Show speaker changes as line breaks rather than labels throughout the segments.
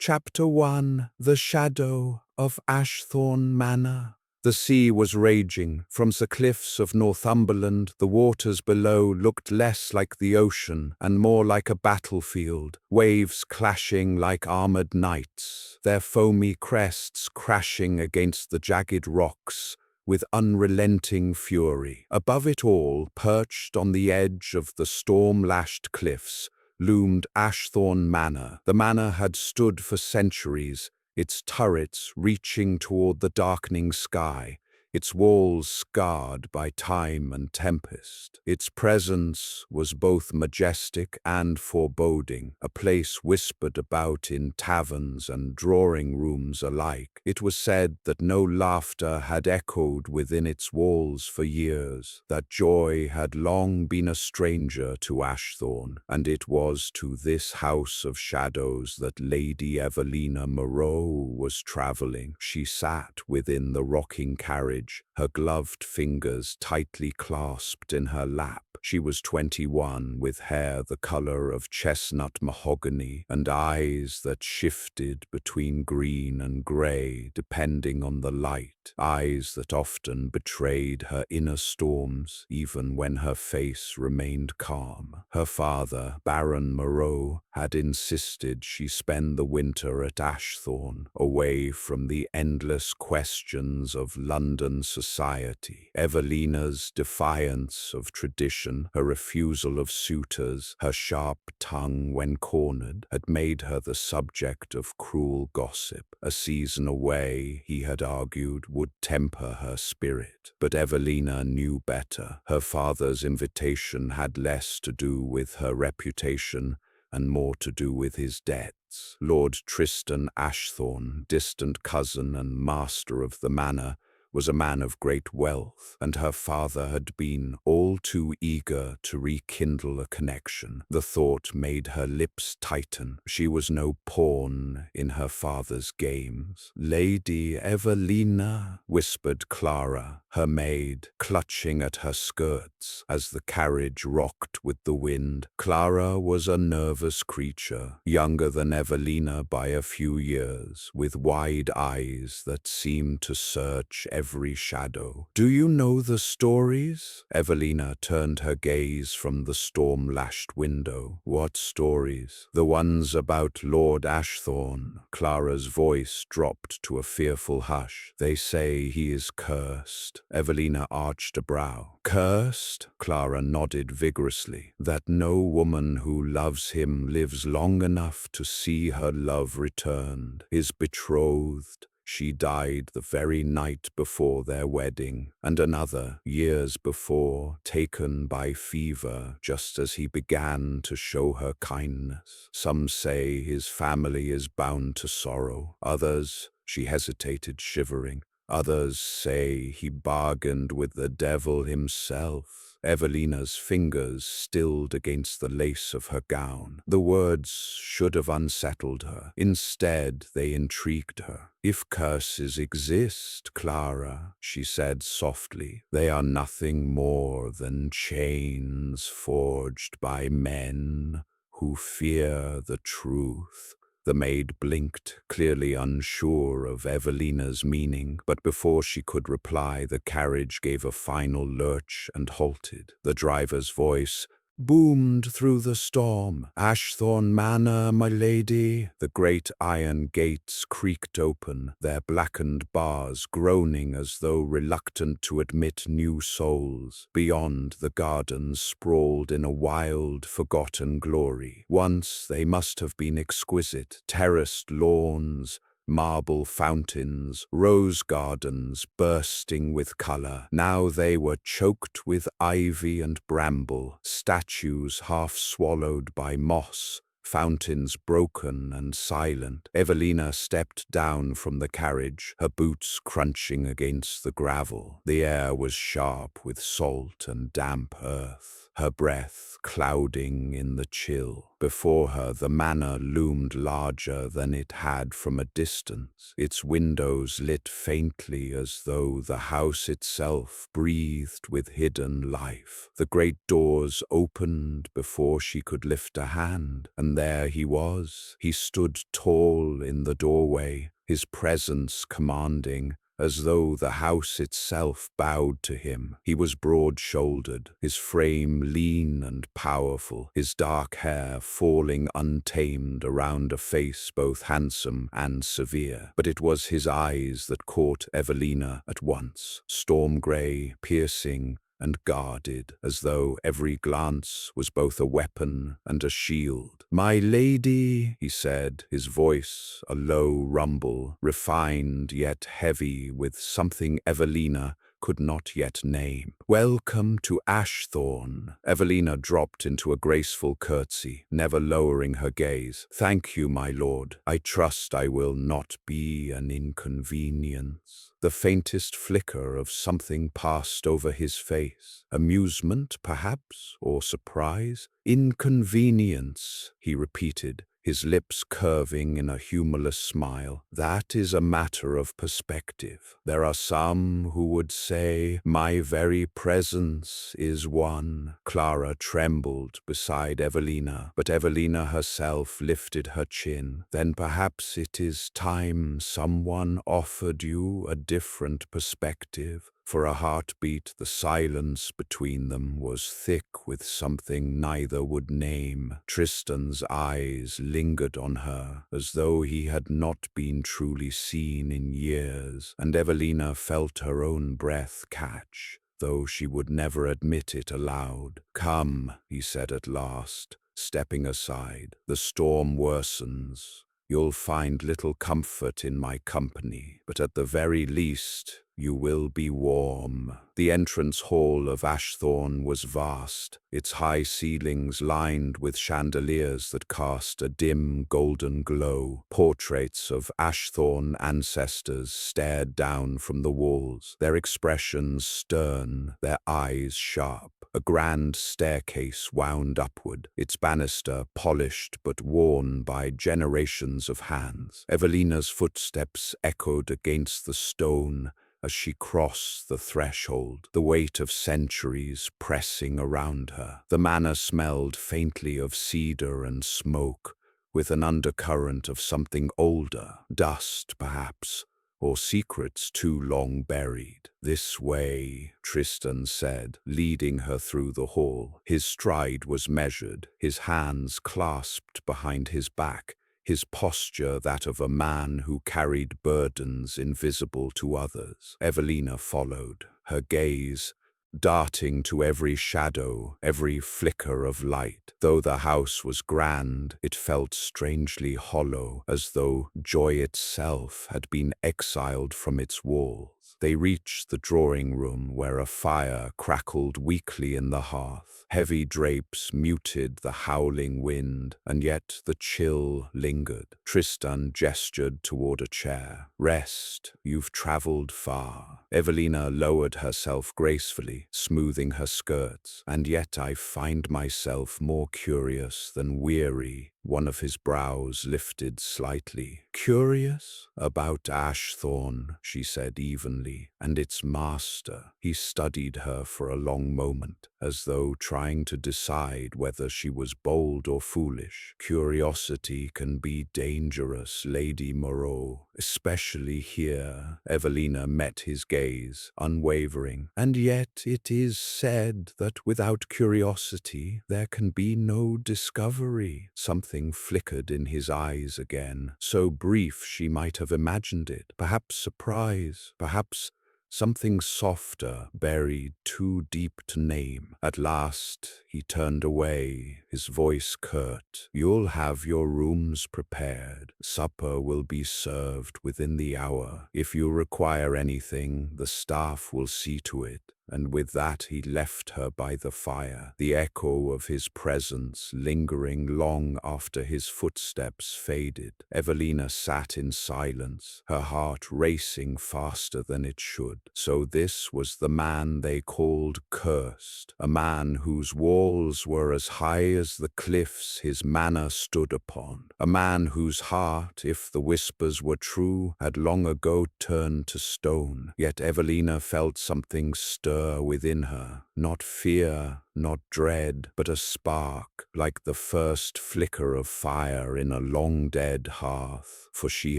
Chapter 1: The Shadow of Ashthorne Manor. The sea was raging. From the cliffs of Northumberland, the waters below looked less like the ocean and more like a battlefield, waves clashing like armored knights, their foamy crests crashing against the jagged rocks with unrelenting fury. Above it all, perched on the edge of the storm-lashed cliffs, loomed Ashthorne Manor. The manor had stood for centuries, its turrets reaching toward the darkening sky, its walls scarred by time and tempest. Its presence was both majestic and foreboding, a place whispered about in taverns and drawing rooms alike. It was said that no laughter had echoed within its walls for years, that joy had long been a stranger to Ashthorne, and it was to this house of shadows that Lady Evelina Moreau was traveling. She sat within the rocking carriage, her gloved fingers tightly clasped in her lap. She was 21, with hair the color of chestnut mahogany and eyes that shifted between green and gray depending on the light, eyes that often betrayed her inner storms even when her face remained calm. Her father, Baron Moreau, had insisted she spend the winter at Ashthorne, away from the endless questions of London society. Evelina's defiance of tradition, her refusal of suitors, her sharp tongue when cornered, had made her the subject of cruel gossip. A season away, he had argued, would temper her spirit. But Evelina knew better. Her father's invitation had less to do with her reputation and more to do with his debts. Lord Tristan Ashthorne, distant cousin and master of the manor, was a man of great wealth, and her father had been all too eager to rekindle a connection. The thought made her lips tighten. She was no pawn in her father's games. "Lady Evelina," whispered Clara, her maid, clutching at her skirts as the carriage rocked with the wind. Clara was a nervous creature, younger than Evelina by a few years, with wide eyes that seemed to search every shadow. "Do you know the stories?" Evelina turned her gaze from the storm-lashed window. "What stories?" "The ones about Lord Ashthorne." Clara's voice dropped to a fearful hush. "They say he is cursed." Evelina arched a brow. "Cursed?" Clara nodded vigorously. "That no woman who loves him lives long enough to see her love returned. His betrothed, she died the very night before their wedding, and another, years before, taken by fever just as he began to show her kindness. Some say his family is bound to sorrow. Others," she hesitated, shivering, "others say he bargained with the devil himself." Evelina's fingers stilled against the lace of her gown. The words should have unsettled her. Instead, they intrigued her. "If curses exist, Clara," she said softly, "they are nothing more than chains forged by men who fear the truth." The maid blinked, clearly unsure of Evelina's meaning, but before she could reply, the carriage gave a final lurch and halted. The driver's voice boomed through the storm. "Ashthorne Manor, my lady." The great iron gates creaked open, their blackened bars groaning as though reluctant to admit new souls. Beyond, the gardens sprawled in a wild, forgotten glory. Once they must have been exquisite, terraced lawns, marble fountains, rose gardens bursting with color. Now they were choked with ivy and bramble, statues half swallowed by moss, fountains broken and silent. Evelina stepped down from the carriage, her boots crunching against the gravel. The air was sharp with salt and damp earth. her breath clouding in the chill. Before her, the manor loomed larger than it had from a distance, its windows lit faintly as though the house itself breathed with hidden life. The great doors opened before she could lift a hand, and there he was. He stood tall in the doorway, his presence commanding, as though the house itself bowed to him. He was broad-shouldered, his frame lean and powerful, his dark hair falling untamed around a face both handsome and severe. But it was his eyes that caught Evelina at once, storm-grey, piercing, and guarded, as though every glance was both a weapon and a shield. "My lady," he said, his voice a low rumble, refined yet heavy with something Evelina could not yet name. "Welcome to Ashthorn." Evelina dropped into a graceful curtsy, never lowering her gaze. "Thank you, my lord. I trust I will not be an inconvenience." The faintest flicker of something passed over his face. Amusement, perhaps, or surprise? "Inconvenience," he repeated, his lips curving in a humorless smile. "That is a matter of perspective. There are some who would say my very presence is one." Clara trembled beside Evelina, but Evelina herself lifted her chin. "Then perhaps it is time someone offered you a different perspective." For a heartbeat, the silence between them was thick with something neither would name. Tristan's eyes lingered on her, as though he had not been truly seen in years, and Evelina felt her own breath catch, though she would never admit it aloud. "Come," he said at last, stepping aside. "The storm worsens. You'll find little comfort in my company, but at the very least, you will be warm." The entrance hall of Ashthorn was vast, its high ceilings lined with chandeliers that cast a dim golden glow. Portraits of Ashthorn ancestors stared down from the walls, their expressions stern, their eyes sharp. A grand staircase wound upward, its banister polished but worn by generations of hands. Evelina's footsteps echoed against the stone as she crossed the threshold, the weight of centuries pressing around her. The manor smelled faintly of cedar and smoke, with an undercurrent of something older, dust perhaps, or secrets too long buried. "This way," Tristan said, leading her through the hall. His stride was measured, his hands clasped behind his back, his posture that of a man who carried burdens invisible to others. Evelina followed, her gaze darting to every shadow, every flicker of light. Though the house was grand, it felt strangely hollow, as though joy itself had been exiled from its walls. They reached the drawing room where a fire crackled weakly in the hearth. Heavy drapes muted the howling wind, and yet the chill lingered. Tristan gestured toward a chair. "Rest, you've traveled far." Evelina lowered herself gracefully, smoothing her skirts. "And yet I find myself more curious than weary." One of his brows lifted slightly. "Curious? About Ashthorn," she said evenly, "and its master." He studied her for a long moment, as though trying to decide whether she was bold or foolish. "Curiosity can be dangerous, Lady Moreau, especially here." Evelina met his gaze, unwavering. "And yet it is said that without curiosity there can be no discovery." Something flickered in his eyes again, so brief she might have imagined it. Perhaps surprise, perhaps something softer, buried too deep to name. At last he turned away, his voice curt. "You'll have your rooms prepared. Supper will be served within the hour. If you require anything, the staff will see to it." and with that he left her by the fire, the echo of his presence lingering long after his footsteps faded. Evelina sat in silence, her heart racing faster than it should. So this was the man they called cursed, a man whose walls were as high as the cliffs his manor stood upon, a man whose heart, if the whispers were true, had long ago turned to stone. Yet Evelina felt something stir within her, not fear, not dread, but a spark, like the first flicker of fire in a long-dead hearth, for she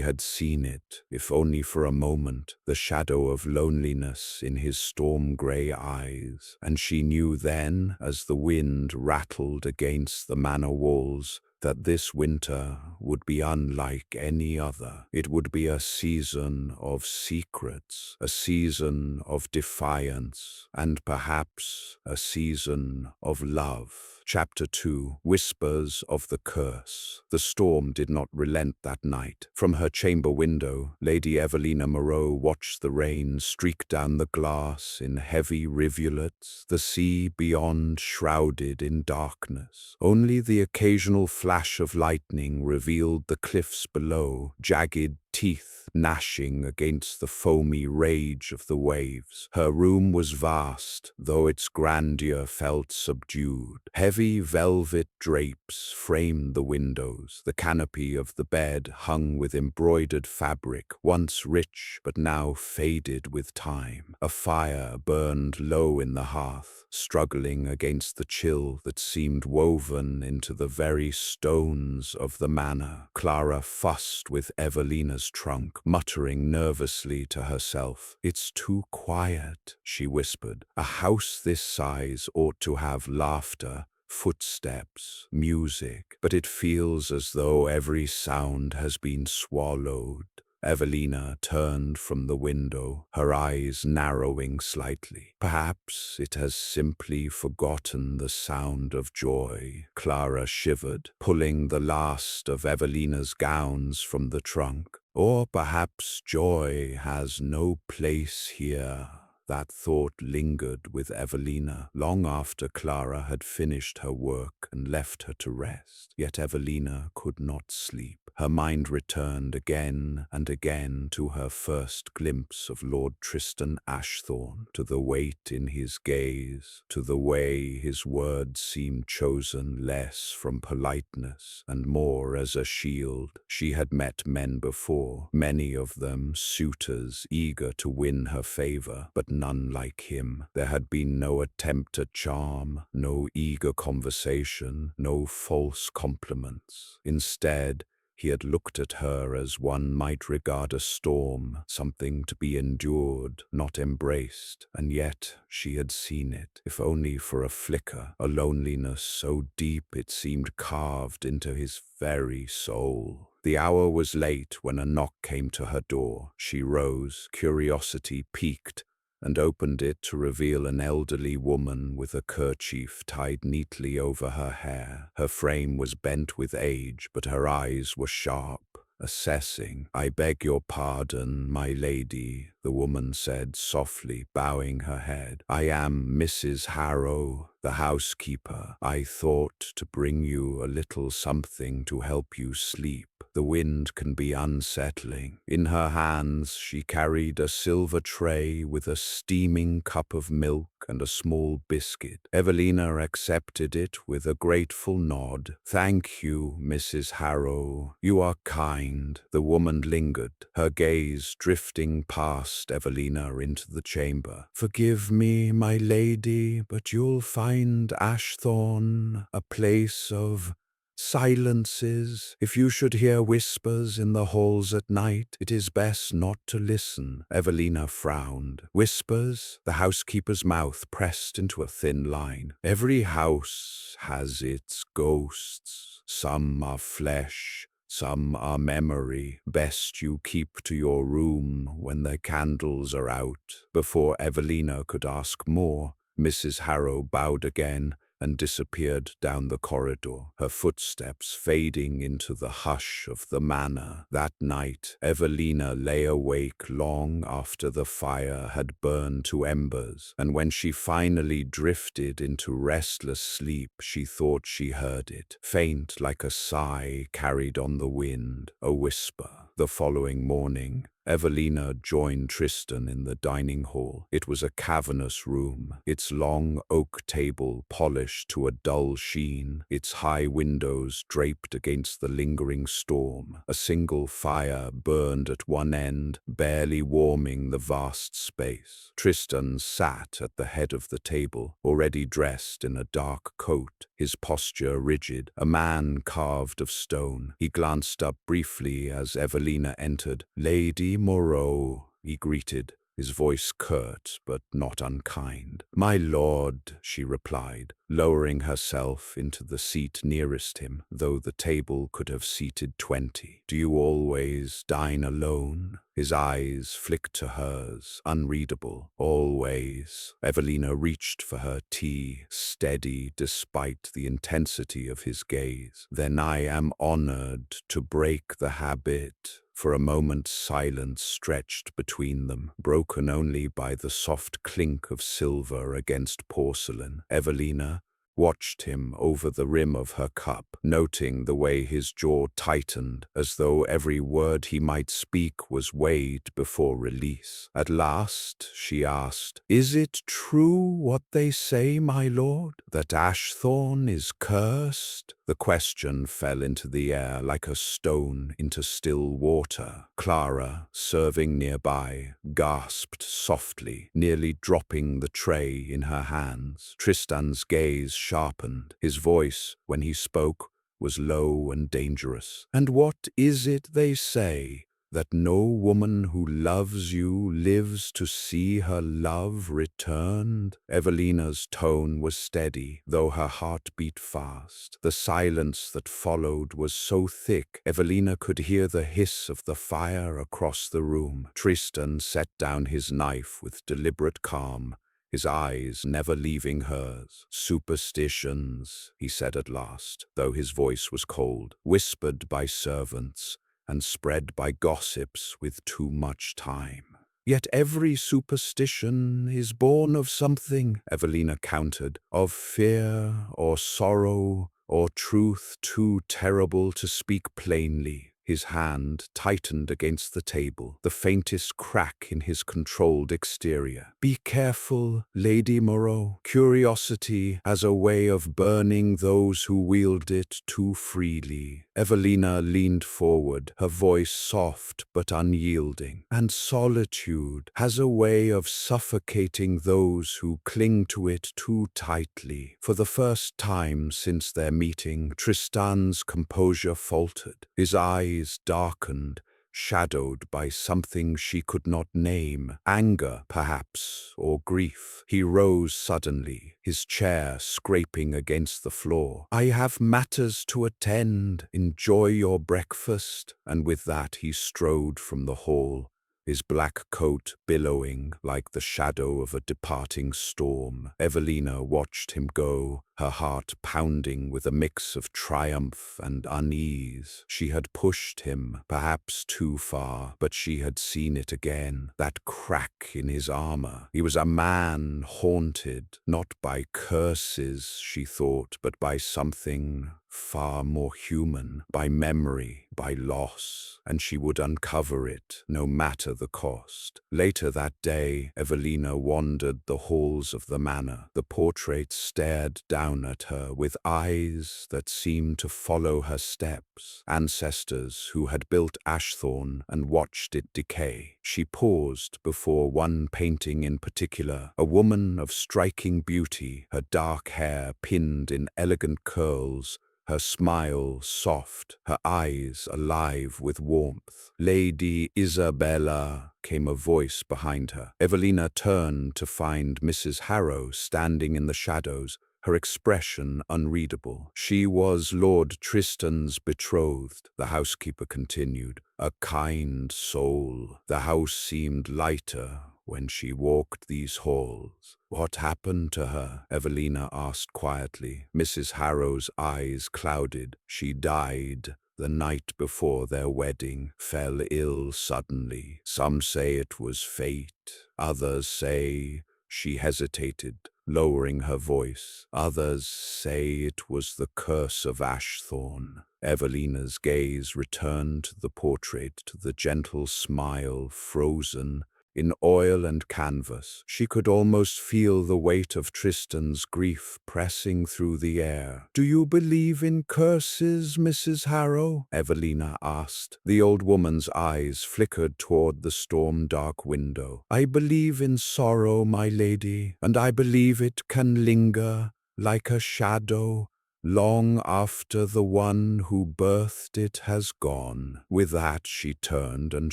had seen it, if only for a moment, the shadow of loneliness in his storm-grey eyes, and she knew then, as the wind rattled against the manor walls, that this winter would be unlike any other. It would be a season of secrets, a season of defiance, and perhaps a season of love. Chapter 2. Whispers of the Curse. The storm did not relent that night. From her chamber window, Lady Evelina Moreau watched the rain streak down the glass in heavy rivulets, the sea beyond shrouded in darkness. Only the occasional flash of lightning revealed the cliffs below, jagged teeth gnashing against the foamy rage of the waves. Her room was vast, though its grandeur felt subdued. Heavy velvet drapes framed the windows. The canopy of the bed hung with embroidered fabric, once rich but now faded with time. A fire burned low in the hearth, struggling against the chill that seemed woven into the very stones of the manor. Clara fussed with Evelina's trunk, muttering nervously to herself. "It's too quiet," she whispered. "A house this size ought to have laughter, footsteps, music, but it feels as though every sound has been swallowed." Evelina turned from the window, her eyes narrowing slightly. Perhaps it has simply forgotten the sound of joy. Clara shivered, pulling the last of Evelina's gowns from the trunk. Or perhaps joy has no place here. That thought lingered with Evelina long after Clara had finished her work and left her to rest. Yet Evelina could not sleep. Her mind returned again and again to her first glimpse of Lord Tristan Ashthorne, to the weight in his gaze, to the way his words seemed chosen less from politeness and more as a shield. She had met men before, many of them suitors eager to win her favor, but none like him. There had been no attempt at charm, no eager conversation, no false compliments. Instead, he had looked at her as one might regard a storm, something to be endured, not embraced, and yet she had seen it, if only for a flicker, a loneliness so deep it seemed carved into his very soul. The hour was late when a knock came to her door. She rose, curiosity piqued, and opened it to reveal an elderly woman with a kerchief tied neatly over her hair. Her frame was bent with age, but her eyes were sharp, assessing. "I beg your pardon, my lady," the woman said softly, bowing her head. "I am Mrs. Harrow, the housekeeper. I thought to bring you a little something to help you sleep. The wind can be unsettling." In her hands she carried a silver tray with a steaming cup of milk and a small biscuit. Evelina accepted it with a grateful nod. "Thank you, Mrs. Harrow. You are kind." The woman lingered, her gaze drifting past Evelina into the chamber. "Forgive me, my lady, but you'll find Ashthorne a place of silences. If you should hear whispers in the halls at night, it is best not to listen." Evelina frowned. "Whispers?" The housekeeper's mouth pressed into a thin line. "Every house has its ghosts. Some are flesh, some are memory. Best you keep to your room when the candles are out." Before Evelina could ask more, Mrs. Harrow bowed again, and disappeared down the corridor, her footsteps fading into the hush of the manor. That night, Evelina lay awake long after the fire had burned to embers, and when she finally drifted into restless sleep, she thought she heard it, faint like a sigh carried on the wind, a whisper. The following morning, Evelina joined Tristan in the dining hall. It was a cavernous room, its long oak table polished to a dull sheen, its high windows draped against the lingering storm. A single fire burned at one end, barely warming the vast space. Tristan sat at the head of the table, already dressed in a dark coat, his posture rigid, a man carved of stone. He glanced up briefly as Evelina entered. "Lady Moreau," he greeted, his voice curt but not unkind. "My lord," she replied, lowering herself into the seat nearest him, though the table could have seated 20. "Do you always dine alone?" His eyes flicked to hers, unreadable. "Always." Evelina reached for her tea, steady despite the intensity of his gaze. "Then I am honored to break the habit." For a moment silence stretched between them, broken only by the soft clink of silver against porcelain. Evelina watched him over the rim of her cup, noting the way his jaw tightened, as though every word he might speak was weighed before release. At last she asked, "Is it true what they say, my lord, that Ashthorn is cursed?" The question fell into the air like a stone into still water. Clara, serving nearby, gasped softly, nearly dropping the tray in her hands. Tristan's gaze sharpened. His voice, when he spoke, was low and dangerous. "And what is it they say? That no woman who loves you lives to see her love returned?" Evelina's tone was steady, though her heart beat fast. The silence that followed was so thick, Evelina could hear the hiss of the fire across the room. Tristan set down his knife with deliberate calm, his eyes never leaving hers. "Superstitions," he said at last, though his voice was cold, "whispered by servants and spread by gossips with too much time." "Yet every superstition is born of something," Evelina countered, "of fear or sorrow or truth too terrible to speak plainly." His hand tightened against the table, the faintest crack in his controlled exterior. "Be careful, Lady Moreau. Curiosity has a way of burning those who wield it too freely." Evelina leaned forward, her voice soft but unyielding. "And solitude has a way of suffocating those who cling to it too tightly." For the first time since their meeting, Tristan's composure faltered. His eyes darkened, shadowed by something she could not name. Anger, perhaps, or grief. He rose suddenly, his chair scraping against the floor. "I have matters to attend. Enjoy your breakfast." And with that he strode from the hall, his black coat billowing like the shadow of a departing storm. Evelina watched him go, her heart pounding with a mix of triumph and unease. She had pushed him, perhaps too far, but she had seen it again, that crack in his armor. He was a man haunted, not by curses, she thought, but by something far more human, by memory, by loss, and she would uncover it, no matter the cost. Later that day, Evelina wandered the halls of the manor. The portrait stared down at her with eyes that seemed to follow her steps, ancestors who had built Ashthorn and watched it decay. She paused before one painting in particular, a woman of striking beauty, her dark hair pinned in elegant curls, her smile soft, her eyes alive with warmth. "Lady Isabella," came a voice behind her. Evelina turned to find Mrs. Harrow standing in the shadows, her expression unreadable. "She was Lord Tristan's betrothed," the housekeeper continued. "A kind soul." The house seemed lighter, when she walked these halls. What happened to her? Evelina asked quietly. Mrs. Harrow's eyes clouded. She died the night before their wedding, fell ill suddenly. Some say it was fate. Others say she hesitated, lowering her voice. Others say it was the curse of Ashthorn. Evelina's gaze returned to the portrait, to the gentle smile frozen in oil and canvas. She could almost feel the weight of Tristan's grief pressing through the air. "Do you believe in curses, Mrs. Harrow?" Evelina asked. The old woman's eyes flickered toward the storm-dark window. "I believe in sorrow, my lady, and I believe it can linger like a shadow long after the one who birthed it has gone." With that she turned and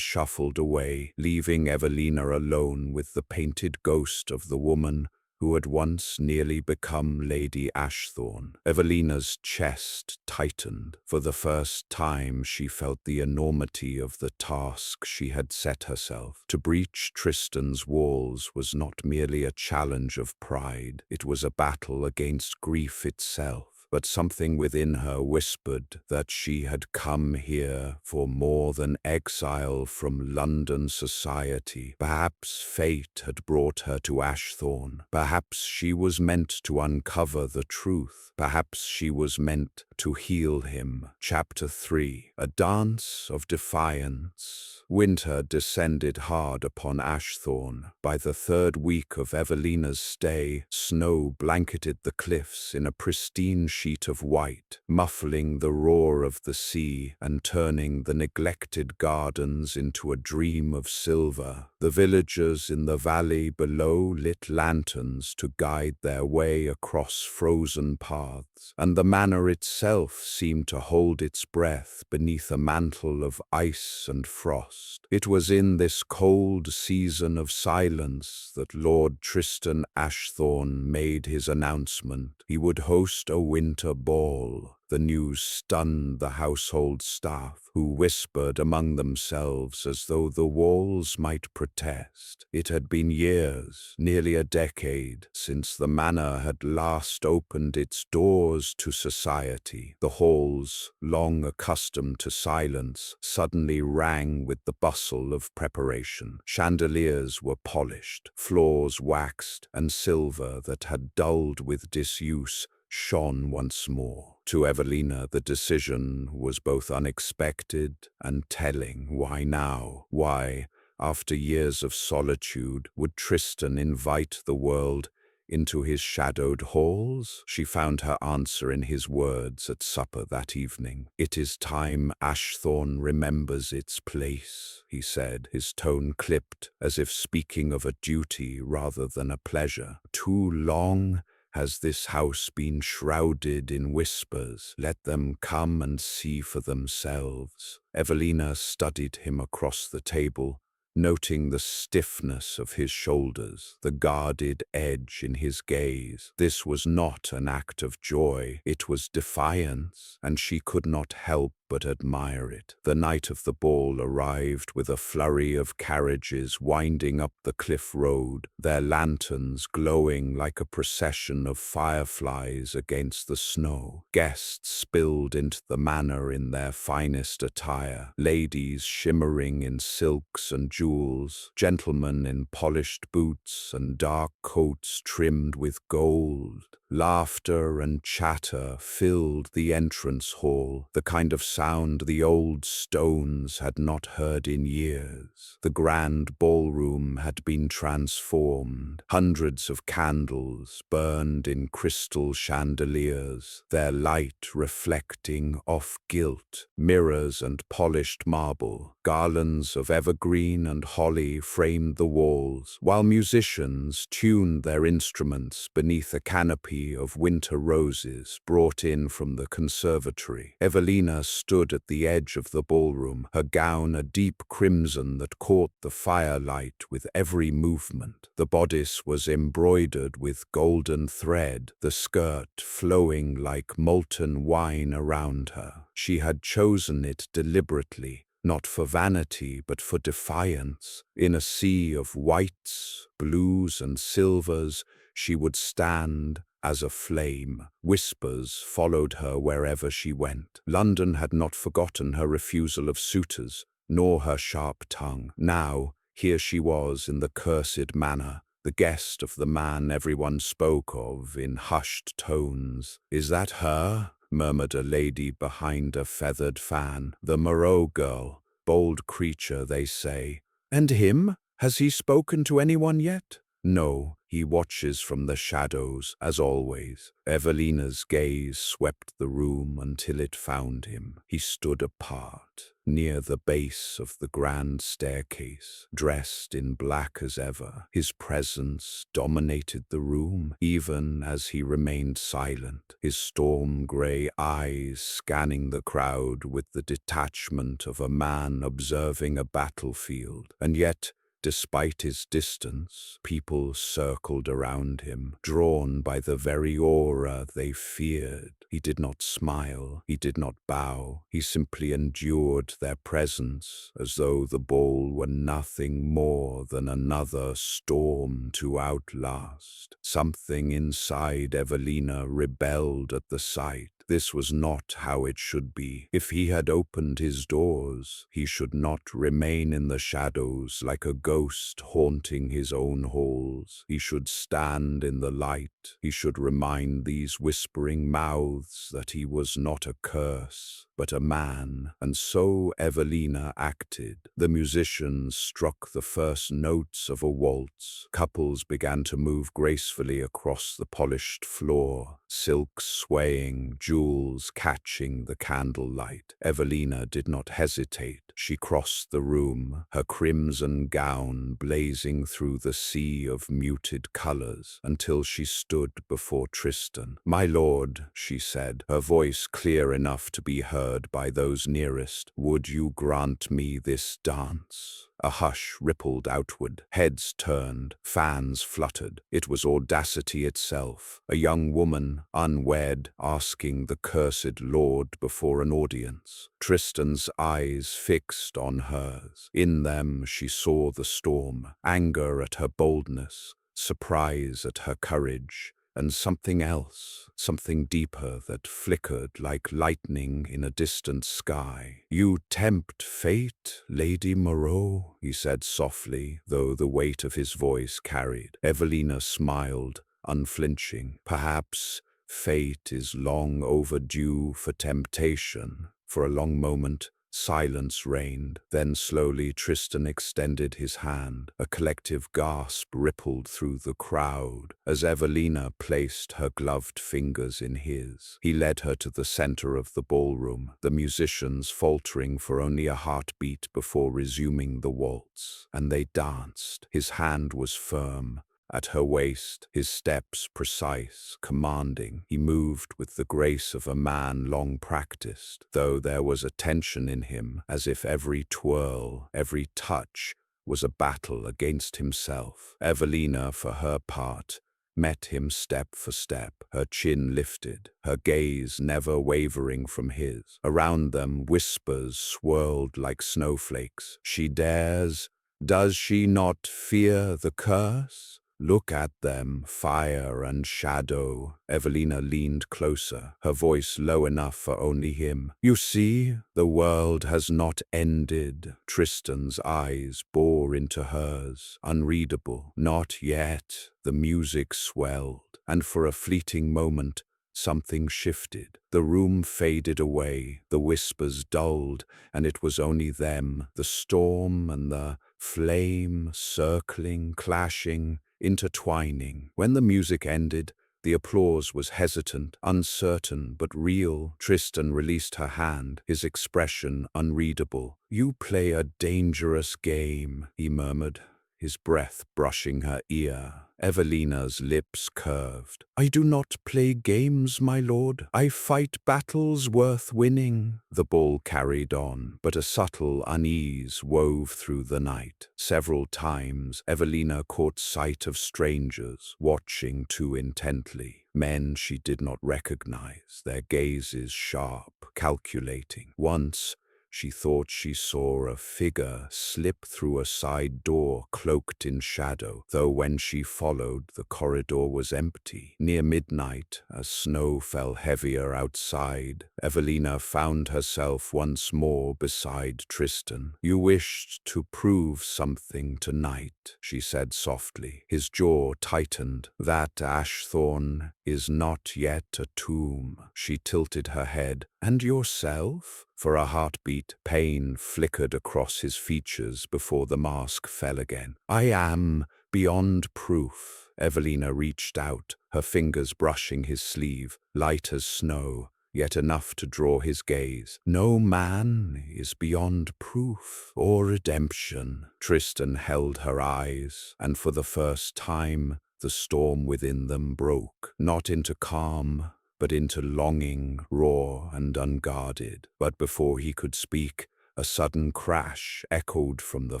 shuffled away, leaving Evelina alone with the painted ghost of the woman who had once nearly become Lady Ashthorn. Evelina's chest tightened. For the first time she felt the enormity of the task she had set herself. To breach Tristan's walls was not merely a challenge of pride, it was a battle against grief itself. But something within her whispered that she had come here for more than exile from London society. Perhaps fate had brought her to Ashthorn. Perhaps she was meant to uncover the truth. Perhaps she was meant to heal him. Chapter 3. A Dance of Defiance. Winter descended hard upon Ashthorn. By the third week of Evelina's stay, snow blanketed the cliffs in a pristine sheet of white, muffling the roar of the sea and turning the neglected gardens into a dream of silver. The villagers in the valley below lit lanterns to guide their way across frozen paths, and the manor itself seemed to hold its breath beneath a mantle of ice and frost. It was in this cold season of silence that Lord Tristan Ashthorn made his announcement. He would host a winter ball. The news stunned the household staff, who whispered among themselves as though the walls might protest. It had been years, nearly a decade, since the manor had last opened its doors to society. The halls, long accustomed to silence, suddenly rang with the bustle of preparation. Chandeliers were polished, floors waxed, and silver that had dulled with disuse shone once more. To Evelina, the decision was both unexpected and telling. Why now? Why, after years of solitude, would Tristan invite the world into his shadowed halls? She found her answer in his words at supper that evening. "It is time Ashthorn remembers its place," he said, his tone clipped, as if speaking of a duty rather than a pleasure. "Too long has this house been shrouded in whispers. Let them come and see for themselves." Evelina studied him across the table, noting the stiffness of his shoulders, the guarded edge in his gaze. This was not an act of joy, it was defiance, and she could not help but admire it. The night of the ball arrived with a flurry of carriages winding up the cliff road, their lanterns glowing like a procession of fireflies against the snow. Guests spilled into the manor in their finest attire, ladies shimmering in silks and jewels, gentlemen in polished boots and dark coats trimmed with gold. Laughter and chatter filled the entrance hall, the kind of sound the old stones had not heard in years. The grand ballroom had been transformed. Hundreds of candles burned in crystal chandeliers, their light reflecting off gilt mirrors and polished marble. Garlands of evergreen and holly framed the walls, while musicians tuned their instruments beneath a canopy of winter roses brought in from the conservatory. Evelina stood at the edge of the ballroom, her gown a deep crimson that caught the firelight with every movement. The bodice was embroidered with golden thread, the skirt flowing like molten wine around her. She had chosen it deliberately, not for vanity but for defiance. In a sea of whites, blues, and silvers, she would stand as a flame. Whispers followed her wherever she went. London had not forgotten her refusal of suitors, nor her sharp tongue. Now, here she was in the cursed manor, the guest of the man everyone spoke of in hushed tones. "Is that her?" murmured a lady behind a feathered fan. "The Moreau girl, bold creature, they say." "And him? Has he spoken to anyone yet?" "No, he watches from the shadows, as always." Evelina's gaze swept the room until it found him. He stood apart, near the base of the grand staircase, dressed in black as ever. His presence dominated the room, even as he remained silent, his storm-grey eyes scanning the crowd with the detachment of a man observing a battlefield. And yet, despite his distance, people circled around him, drawn by the very aura they feared. He did not smile, he did not bow, he simply endured their presence, as though the ball were nothing more than another storm to outlast. Something inside Evelina rebelled at the sight. This was not how it should be. If he had opened his doors, he should not remain in the shadows like a ghost haunting his own halls. He should stand in the light. He should remind these whispering mouths that he was not a curse, but a man. And so Evelina acted. The musicians struck the first notes of a waltz. Couples began to move gracefully across the polished floor, silks swaying, jewels catching the candlelight. Evelina did not hesitate. She crossed the room, her crimson gown blazing through the sea of muted colors, until she stood before Tristan. "My lord," she said, her voice clear enough to be heard by those nearest, "would you grant me this dance?" A hush rippled outward, heads turned, fans fluttered. It was audacity itself, a young woman, unwed, asking the cursed lord before an audience. Tristan's eyes fixed on hers. In them she saw the storm, anger at her boldness, surprise at her courage, and something else, something deeper that flickered like lightning in a distant sky. "You tempt fate, Lady Moreau," he said softly, though the weight of his voice carried. Evelina smiled, unflinching. "Perhaps fate is long overdue for temptation." For a long moment, silence reigned. Then slowly Tristan extended his hand. A collective gasp rippled through the crowd as Evelina placed her gloved fingers in his. He led her to the center of the ballroom, the musicians faltering for only a heartbeat before resuming the waltz. And they danced. His hand was firm at her waist, his steps precise, commanding. He moved with the grace of a man long practiced, though there was a tension in him, as if every twirl, every touch, was a battle against himself. Evelina, for her part, met him step for step, her chin lifted, her gaze never wavering from his. Around them, whispers swirled like snowflakes. "She dares. Does she not fear the curse? Look at them, fire and shadow." Evelina leaned closer, her voice low enough for only him. "You see, the world has not ended." Tristan's eyes bore into hers, unreadable. "Not yet." The music swelled, and for a fleeting moment, something shifted. The room faded away, the whispers dulled, and it was only them, the storm and the flame, circling, clashing, intertwining. When the music ended, the applause was hesitant, uncertain, but real. Tristan released her hand, his expression unreadable. "You play a dangerous game," he murmured, his breath brushing her ear. Evelina's lips curved. "I do not play games, my lord. I fight battles worth winning." The ball carried on, but a subtle unease wove through the night. Several times, Evelina caught sight of strangers, watching too intently. Men she did not recognize, their gazes sharp, calculating. Once, She thought she saw a figure slip through a side door cloaked in shadow, though when she followed, the corridor was empty. Near midnight, as snow fell heavier outside, Evelina found herself once more beside Tristan. "You wished to prove something tonight," she said softly. His jaw tightened. "That Ashthorn is not yet a tomb." She tilted her head. "And yourself?" For a heartbeat, pain flickered across his features before the mask fell again. "I am beyond proof." Evelina reached out, her fingers brushing his sleeve, light as snow, yet enough to draw his gaze. "No man is beyond proof or redemption." Tristan held her eyes, and for the first time the storm within them broke, not into calm, but into longing, raw and unguarded. But before he could speak, a sudden crash echoed from the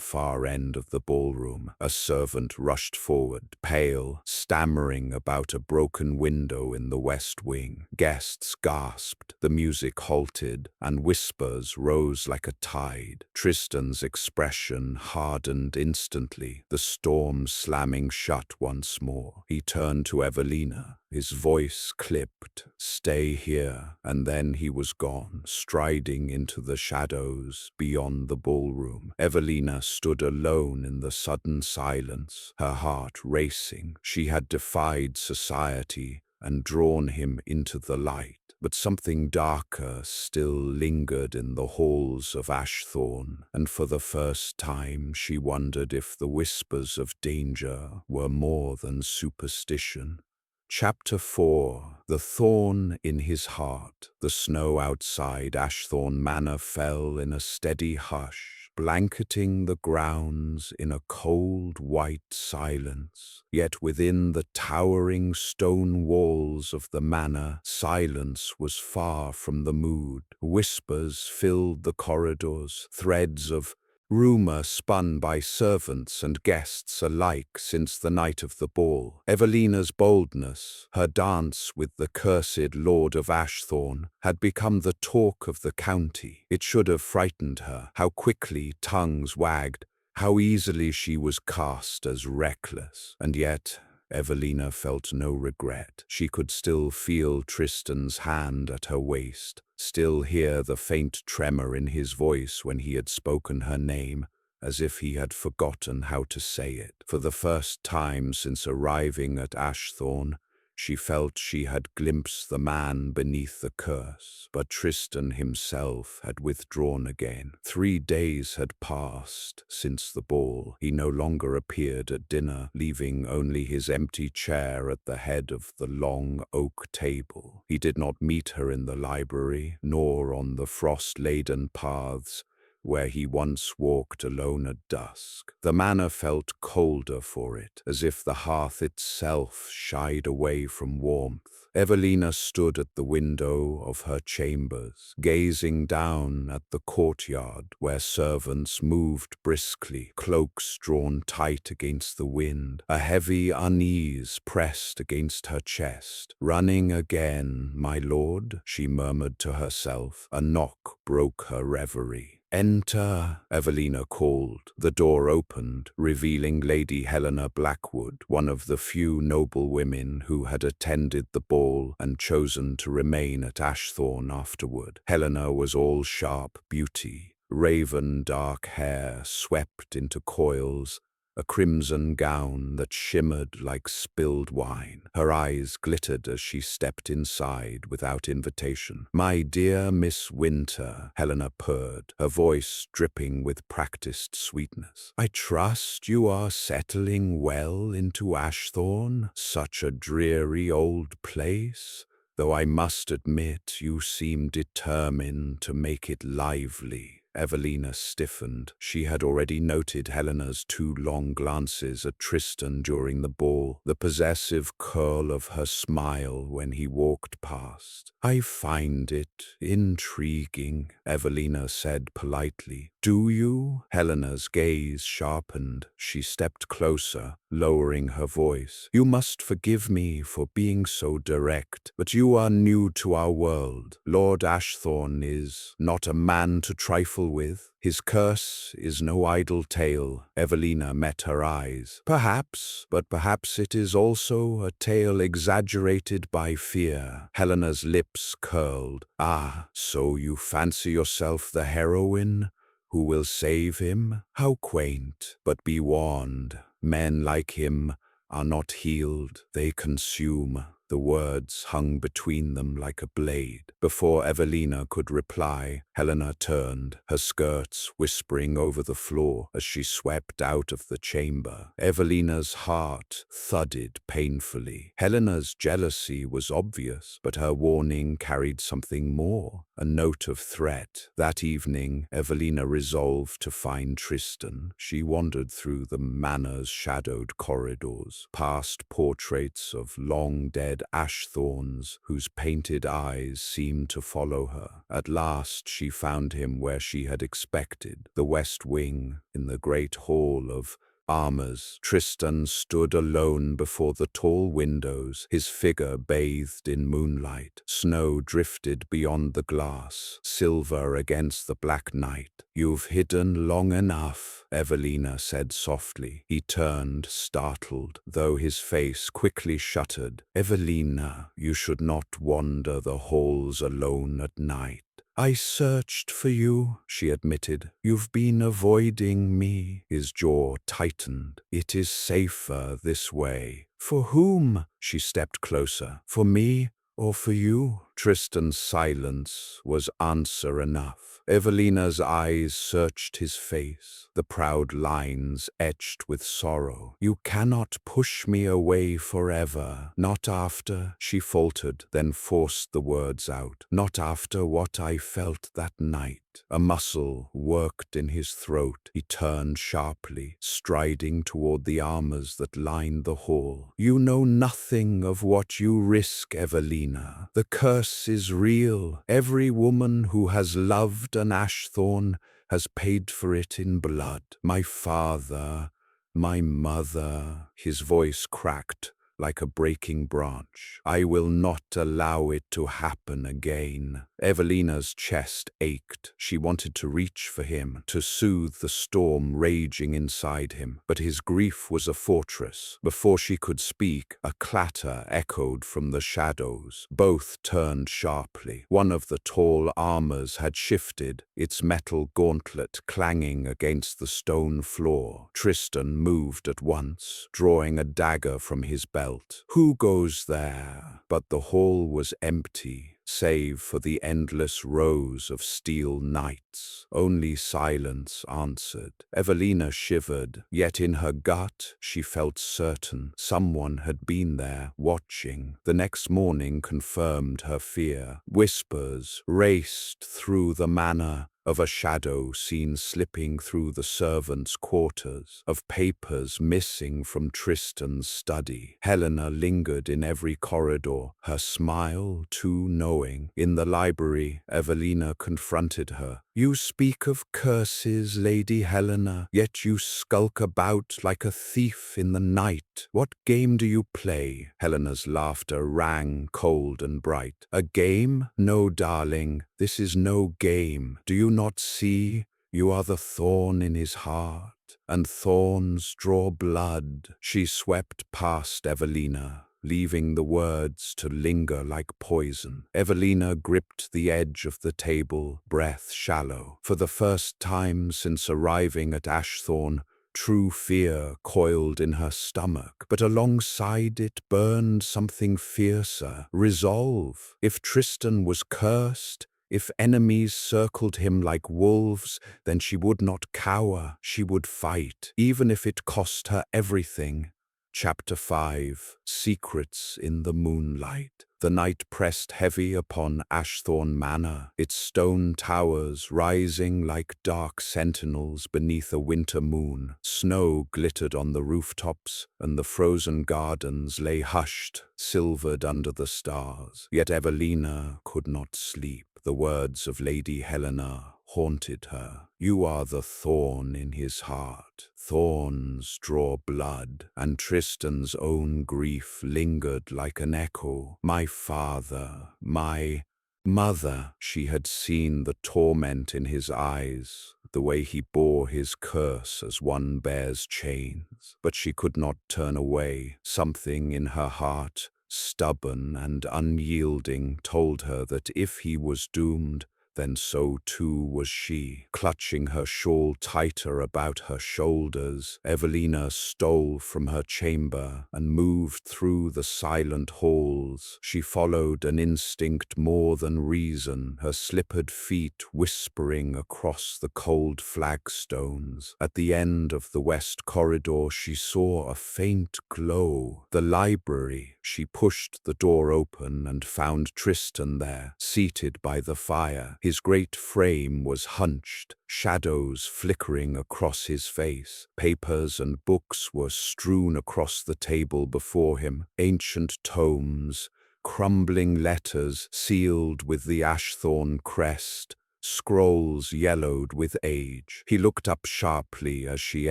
far end of the ballroom. A servant rushed forward, pale, stammering about a broken window in the west wing. Guests gasped, the music halted, and whispers rose like a tide. Tristan's expression hardened instantly, the storm slamming shut once more. He turned to Evelina, his voice clipped, "Stay here," and then he was gone, striding into the shadows beyond the ballroom. Evelina stood alone in the sudden silence, her heart racing. She had defied society and drawn him into the light, but something darker still lingered in the halls of Ashthorn, and for the first time she wondered if the whispers of danger were more than superstition. Chapter 4. The Thorn in His Heart. The snow outside Ashthorn Manor fell in a steady hush, blanketing the grounds in a cold white silence. Yet within the towering stone walls of the manor, silence was far from the mood. Whispers filled the corridors, threads of rumor spun by servants and guests alike since the night of the ball. Evelina's boldness, her dance with the cursed Lord of Ashthorn, had become the talk of the county. It should have frightened her, how quickly tongues wagged, how easily she was cast as reckless. And yet Evelina felt no regret. She could still feel Tristan's hand at her waist, still hear the faint tremor in his voice when he had spoken her name, as if he had forgotten how to say it. For the first time since arriving at Ashthorn, she felt she had glimpsed the man beneath the curse, but Tristan himself had withdrawn again. 3 days had passed since the ball. He no longer appeared at dinner, leaving only his empty chair at the head of the long oak table. He did not meet her in the library, nor on the frost-laden paths where he once walked alone at dusk. The manor felt colder for it, as if the hearth itself shied away from warmth. Evelina stood at the window of her chambers, gazing down at the courtyard where servants moved briskly, cloaks drawn tight against the wind. A heavy unease pressed against her chest. "Running again, my lord?" she murmured to herself. A knock broke her reverie. "Enter," Evelina called. The door opened, revealing Lady Helena Blackwood, one of the few noble women who had attended the ball and chosen to remain at Ashthorn afterward. Helena was all sharp beauty, raven dark hair swept into coils, a crimson gown that shimmered like spilled wine. Her eyes glittered as she stepped inside without invitation. "My dear Miss Winter," Helena purred, her voice dripping with practiced sweetness. "I trust you are settling well into Ashthorn, such a dreary old place, though I must admit you seem determined to make it lively." Evelina stiffened. She had already noted Helena's 2 long glances at Tristan during the ball, the possessive curl of her smile when he walked past. "I find it intriguing," Evelina said politely. "Do you?" Helena's gaze sharpened. She stepped closer, lowering her voice. "You must forgive me for being so direct, but you are new to our world. Lord Ashthorn is not a man to trifle trifle with. His curse is no idle tale. Evelina met her eyes. Perhaps, but perhaps it is also a tale exaggerated by fear. Helena's lips curled. Ah, so you fancy yourself the heroine who will save him? How quaint, but be warned. Men like him are not healed, they consume. The words hung between them like a blade. Before Evelina could reply, Helena turned, her skirts whispering over the floor as she swept out of the chamber. Evelina's heart thudded painfully. Helena's jealousy was obvious, but her warning carried something more, a note of threat. That evening, Evelina resolved to find Tristan. She wandered through the manor's shadowed corridors, past portraits of long-dead ash-thorns whose painted eyes seemed to follow her. At last she found him where she had expected, the west wing, in the great hall of armors. Tristan stood alone before the tall windows, his figure bathed in moonlight. Snow drifted beyond the glass, silver against the black night. "You've hidden long enough," Evelina said softly. He turned, startled, though his face quickly shuttered. "Evelina, you should not wander the halls alone at night." "I searched for you," she admitted. "You've been avoiding me." His jaw tightened. "It is safer this way." "For whom?" She stepped closer. "For me or for you?" Tristan's silence was answer enough. Evelina's eyes searched his face, the proud lines etched with sorrow. "You cannot push me away forever. Not after," she faltered, then forced the words out. "Not after what I felt that night." A muscle worked in his throat. He turned sharply, striding toward the armors that lined the hall. "You know nothing of what you risk, Evelina. The curse is real. Every woman who has loved an Ashthorn has paid for it in blood. My father, my mother." His voice cracked like a breaking branch. "I will not allow it to happen again." Evelina's chest ached. She wanted to reach for him, to soothe the storm raging inside him. But his grief was a fortress. Before she could speak, a clatter echoed from the shadows. Both turned sharply. One of the tall armors had shifted, its metal gauntlet clanging against the stone floor. Tristan moved at once, drawing a dagger from his belt. "Who goes there?" But the hall was empty, save for the endless rows of steel knights. Only silence answered. Evelina shivered, yet in her gut she felt certain someone had been there, watching. The next morning confirmed her fear. Whispers raced through the manor, of a shadow seen slipping through the servants' quarters, of papers missing from Tristan's study. Helena lingered in every corridor, her smile too knowing. In the library, Evelina confronted her. "You speak of curses, Lady Helena, yet you skulk about like a thief in the night. What game do you play?" Helena's laughter rang cold and bright. "A game? No, darling, this is no game. Do you not see? You are the thorn in his heart, and thorns draw blood." She swept past Evelina, leaving the words to linger like poison. Evelina gripped the edge of the table, breath shallow. For the first time since arriving at Ashthorn, true fear coiled in her stomach, but alongside it burned something fiercer, resolve. If Tristan was cursed, if enemies circled him like wolves, then she would not cower, she would fight, even if it cost her everything. Chapter 5. Secrets in the Moonlight. The night pressed heavy upon Ashthorn Manor, its stone towers rising like dark sentinels beneath a winter moon. Snow glittered on the rooftops, and the frozen gardens lay hushed, silvered under the stars. Yet Evelina could not sleep. The words of Lady Helena haunted her. "You are the thorn in his heart. Thorns draw blood." And Tristan's own grief lingered like an echo. "My father, my..." Mother, she had seen the torment in his eyes, the way he bore his curse as one bears chains. But she could not turn away. Something in her heart, stubborn and unyielding, told her that if he was doomed, then so too was she. Clutching her shawl tighter about her shoulders, Evelina stole from her chamber and moved through the silent halls. She followed an instinct more than reason, her slippered feet whispering across the cold flagstones. At the end of the west corridor she saw a faint glow. The library. She pushed the door open and found Tristan there, seated by the fire. His great frame was hunched, shadows flickering across his face. Papers and books were strewn across the table before him, ancient tomes, crumbling letters sealed with the ashthorn crest, scrolls yellowed with age. He looked up sharply as she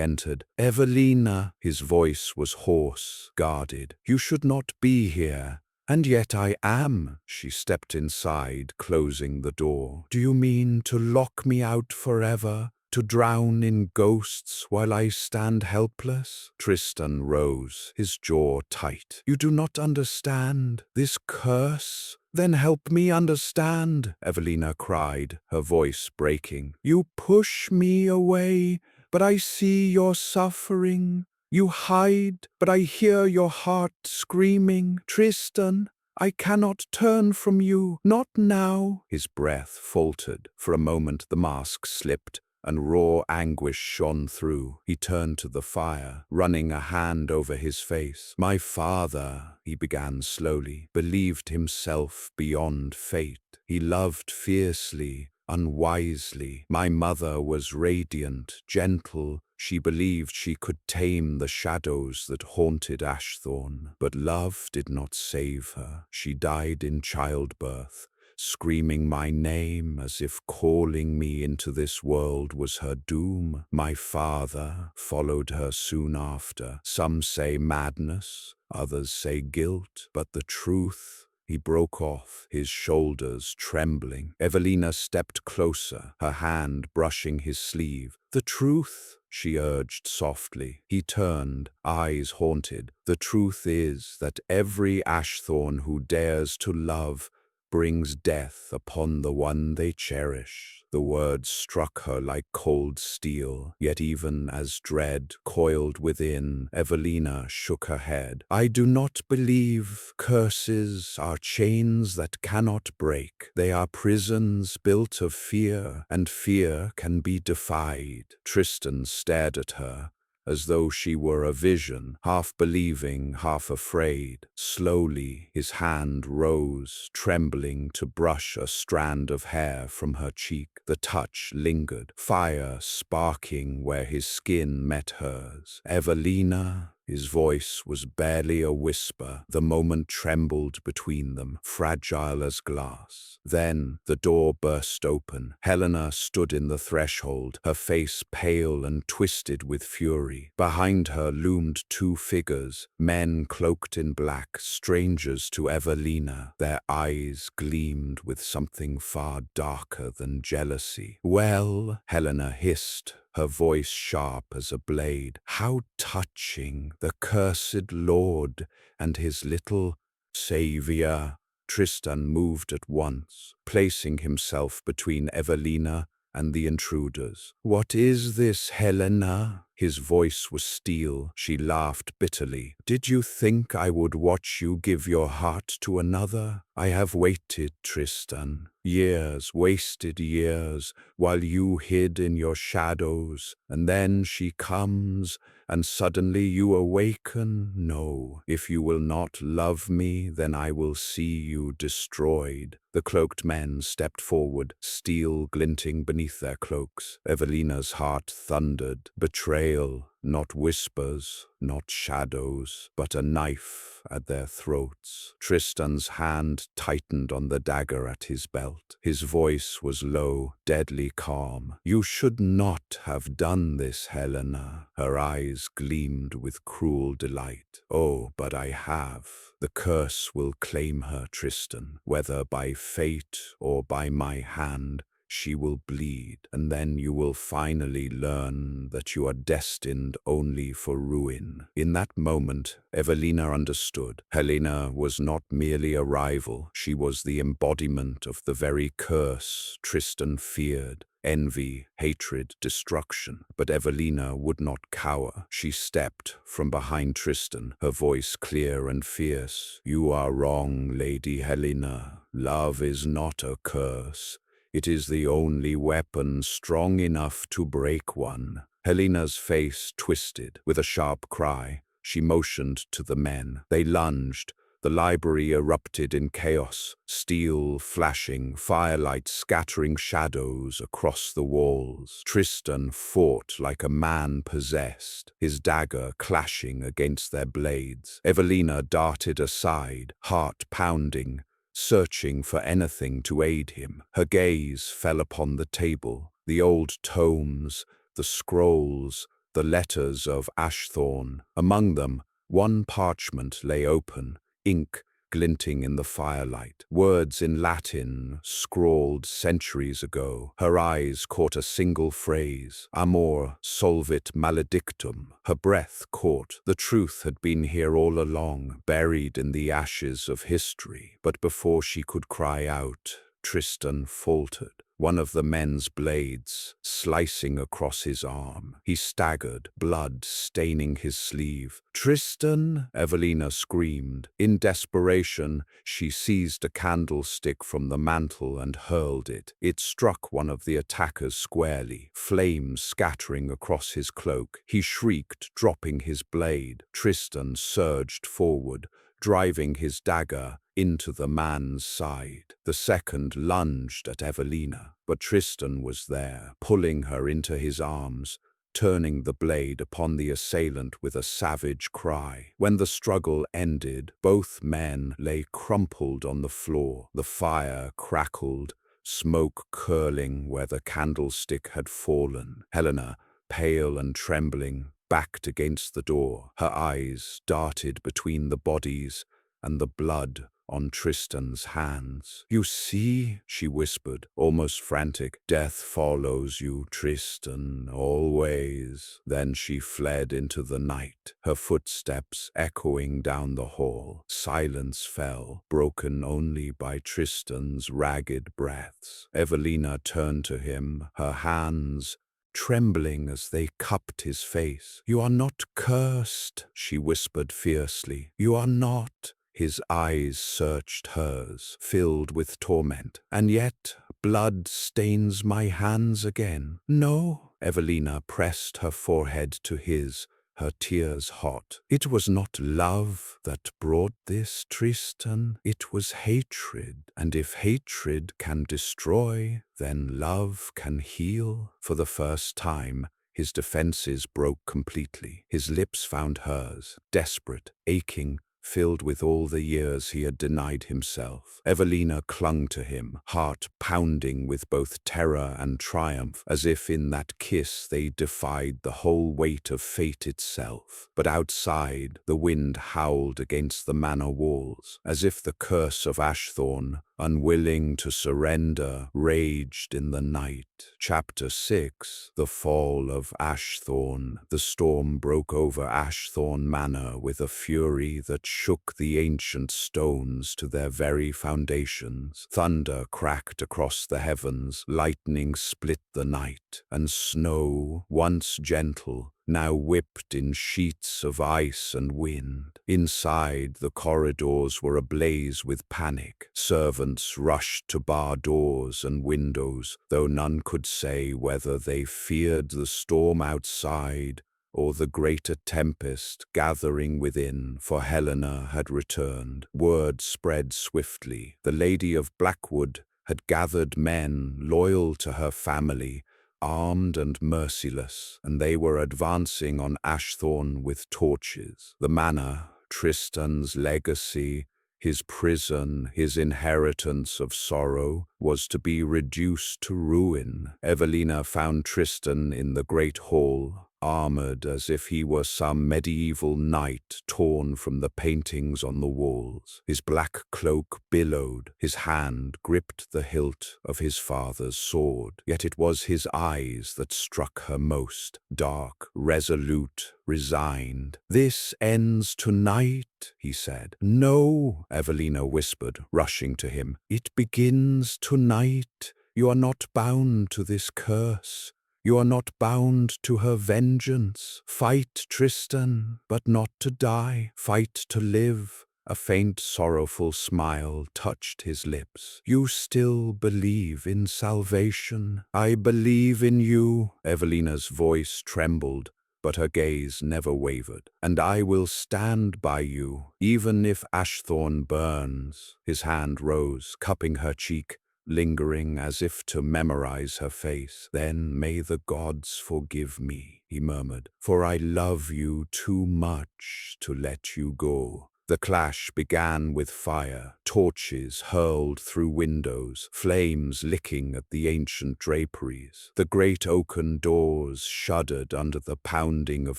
entered. "Evelina," his voice was hoarse, guarded. "You should not be here. And yet I am." She stepped inside, closing the door. "Do you mean to lock me out forever? To drown in ghosts while I stand helpless?" Tristan rose, his jaw tight. "You do not understand. This curse? Then help me understand," Evelina cried, her voice breaking. "You push me away, but I see your suffering. You hide, but I hear your heart screaming. Tristan, I cannot turn from you, not now." His breath faltered. For a moment the mask slipped, and raw anguish shone through. He turned to the fire, running a hand over his face. "My father," he began slowly, "believed himself beyond fate. He loved fiercely, unwisely. My mother was radiant, gentle. She believed she could tame the shadows that haunted Ashthorn. But love did not save her. She died in childbirth, screaming my name as if calling me into this world was her doom. My father followed her soon after. Some say madness, others say guilt, but the truth—" He broke off, his shoulders trembling. Evelina stepped closer, her hand brushing his sleeve. "The truth," she urged softly. He turned, eyes haunted. "The truth is that every Ashthorn who dares to love brings death upon the one they cherish." The words struck her like cold steel, yet even as dread coiled within, Evelina shook her head. "I do not believe curses are chains that cannot break. They are prisons built of fear, and fear can be defied." Tristan stared at her, as though she were a vision, half believing, half afraid. Slowly, his hand rose, trembling to brush a strand of hair from her cheek. The touch lingered, fire sparking where his skin met hers. "Evelina." His voice was barely a whisper. The moment trembled between them, fragile as glass. Then the door burst open. Helena stood in the threshold, her face pale and twisted with fury. Behind her loomed two figures, men cloaked in black, strangers to Evelina. Their eyes gleamed with something far darker than jealousy. "Well," Helena hissed, her voice sharp as a blade. "How touching, the cursed lord and his little savior." Tristan moved at once, placing himself between Evelina and the intruders. "What is this, Helena?" His voice was steel. She laughed bitterly. "Did you think I would watch you give your heart to another? I have waited, Tristan. Years, wasted years, while you hid in your shadows, and then she comes, and suddenly you awaken. No, if you will not love me, then I will see you destroyed." The cloaked men stepped forward, steel glinting beneath their cloaks. Evelina's heart thundered. Betrayal wail, not whispers, not shadows, but a knife at their throats. Tristan's hand tightened on the dagger at his belt. His voice was low, deadly calm. "You should not have done this, Helena." Her eyes gleamed with cruel delight. "Oh, but I have. The curse will claim her, Tristan, whether by fate or by my hand. She will bleed, and then you will finally learn that you are destined only for ruin." In that moment, Evelina understood. Helena was not merely a rival, she was the embodiment of the very curse Tristan feared. Envy, hatred, destruction. But Evelina would not cower. She stepped from behind Tristan, her voice clear and fierce. "You are wrong, Lady Helena. Love is not a curse. It is the only weapon strong enough to break one." Helena's face twisted. With a sharp cry, she motioned to the men. They lunged. The library erupted in chaos, steel flashing, firelight scattering shadows across the walls. Tristan fought like a man possessed, his dagger clashing against their blades. Evelina darted aside, heart pounding, searching for anything to aid him. Her gaze fell upon the table, the old tomes, the scrolls, the letters of Ashthorn. Among them, one parchment lay open, ink glinting in the firelight. Words in Latin, scrawled centuries ago. Her eyes caught a single phrase, "Amor solvit maledictum." Her breath caught. The truth had been here all along, buried in the ashes of history. But before she could cry out, Tristan faltered. One of the men's blades slicing across his arm. He staggered, blood staining his sleeve. "Tristan!" Evelina screamed. In desperation, she seized a candlestick from the mantel and hurled it. It struck one of the attackers squarely, flames scattering across his cloak. He shrieked, dropping his blade. Tristan surged forward, driving his dagger into the man's side. The second lunged at Evelina, but Tristan was there, pulling her into his arms, turning the blade upon the assailant with a savage cry. When the struggle ended, both men lay crumpled on the floor. The fire crackled, smoke curling where the candlestick had fallen. Helena, pale and trembling, backed against the door. Her eyes darted between the bodies and the blood on Tristan's hands. "You see," she whispered, almost frantic, "death follows you, Tristan, always." Then she fled into the night, her footsteps echoing down the hall. Silence fell, broken only by Tristan's ragged breaths. Evelina turned to him, her hands trembling as they cupped his face. "You are not cursed," she whispered fiercely. "You are not." His eyes searched hers, filled with torment. "And yet, blood stains my hands again." "No." Evelina pressed her forehead to his, her tears hot. "It was not love that brought this, Tristan. It was hatred. And if hatred can destroy, then love can heal." For the first time, his defenses broke completely. His lips found hers, desperate, aching, filled with all the years he had denied himself. Evelina clung to him, heart pounding with both terror and triumph, as if in that kiss they defied the whole weight of fate itself. But outside, the wind howled against the manor walls, as if the curse of Ashthorn, unwilling to surrender, raged in the night. Chapter 6. The Fall of Ashthorn. The storm broke over Ashthorn Manor with a fury that shook the ancient stones to their very foundations. Thunder cracked across the heavens, lightning split the night, and snow, once gentle, now whipped in sheets of ice and wind. Inside, the corridors were ablaze with panic. Servants rushed to bar doors and windows, though none could say whether they feared the storm outside or the greater tempest gathering within, for Helena had returned. Word spread swiftly. The Lady of Blackwood had gathered men loyal to her family, armed and merciless, and they were advancing on Ashthorn with torches. The manor, Tristan's legacy, his prison, his inheritance of sorrow, was to be reduced to ruin. Evelina found Tristan in the great hall, armored as if he were some medieval knight torn from the paintings on the walls. His black cloak billowed, his hand gripped the hilt of his father's sword. Yet it was his eyes that struck her most, dark, resolute, resigned. "This ends tonight," he said. "No," Evelina whispered, rushing to him. "It begins tonight. You are not bound to this curse. You are not bound to her vengeance. Fight, Tristan, but not to die. Fight to live." A faint, sorrowful smile touched his lips. "You still believe in salvation." "I believe in you." Evelina's voice trembled, but her gaze never wavered. "And I will stand by you, even if Ashthorn burns." His hand rose, cupping her cheek, lingering as if to memorize her face. "Then may the gods forgive me," he murmured, "for I love you too much to let you go." The clash began with fire, torches hurled through windows, flames licking at the ancient draperies. The great oaken doors shuddered under the pounding of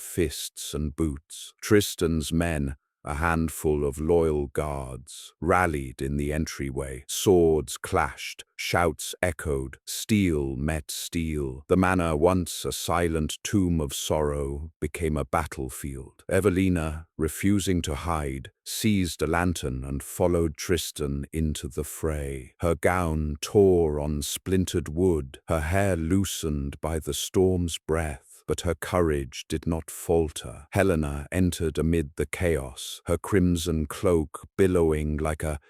fists and boots. Tristan's men, a handful of loyal guards, rallied in the entryway. Swords clashed, shouts echoed, steel met steel. The manor, once a silent tomb of sorrow, became a battlefield. Evelina, refusing to hide, seized a lantern and followed Tristan into the fray. Her gown tore on splintered wood, her hair loosened by the storm's breath. But her courage did not falter. Helena entered amid the chaos, her crimson cloak billowing like a